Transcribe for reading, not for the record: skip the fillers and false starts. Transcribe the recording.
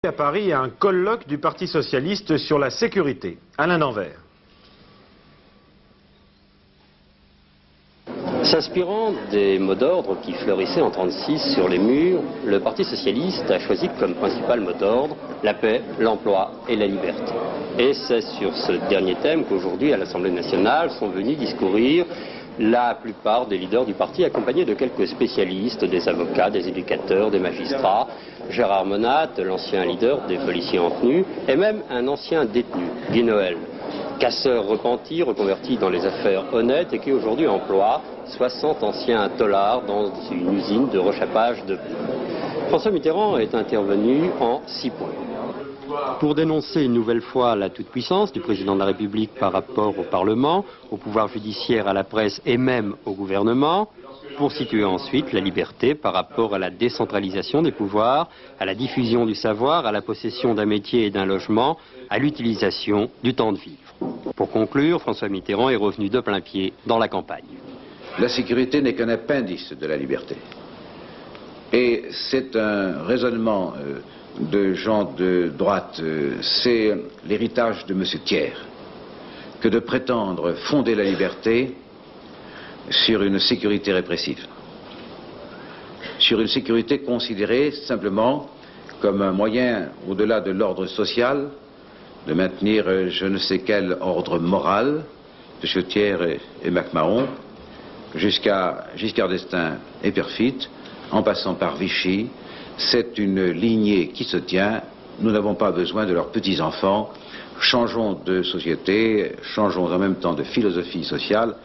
À Paris, un colloque du Parti socialiste sur la sécurité. Alain Danvers. S'inspirant des mots d'ordre qui fleurissaient en 1936 sur les murs, le Parti socialiste a choisi comme principal mot d'ordre la paix, l'emploi et la liberté. Et c'est sur ce dernier thème qu'aujourd'hui, à l'Assemblée nationale, sont venus discourir la plupart des leaders du parti, accompagnés de quelques spécialistes, des avocats, des éducateurs, des magistrats, Gérard Monat, l'ancien leader des policiers en tenue, et même un ancien détenu, Guy Noël, casseur repenti, reconverti dans les affaires honnêtes et qui aujourd'hui emploie 60 anciens tôlards dans une usine de rechappage de pneus. François Mitterrand est intervenu en 6 points. Pour dénoncer une nouvelle fois la toute-puissance du président de la République par rapport au Parlement, au pouvoir judiciaire, à la presse et même au gouvernement, pour situer ensuite la liberté par rapport à la décentralisation des pouvoirs, à la diffusion du savoir, à la possession d'un métier et d'un logement, à l'utilisation du temps de vivre. Pour conclure, François Mitterrand est revenu de plein pied dans la campagne. La sécurité n'est qu'un appendice de la liberté. Et c'est un raisonnement de gens de droite, c'est l'héritage de M. Thiers, que de prétendre fonder la liberté sur une sécurité répressive, sur une sécurité considérée simplement comme un moyen, au-delà de l'ordre social, de maintenir je ne sais quel ordre moral, M. Thiers et MacMahon, jusqu'à Giscard d'Estaing et Perfit, en passant par Vichy. C'est une lignée qui se tient. Nous n'avons pas besoin de leurs petits-enfants. Changeons de société, changeons en même temps de philosophie sociale.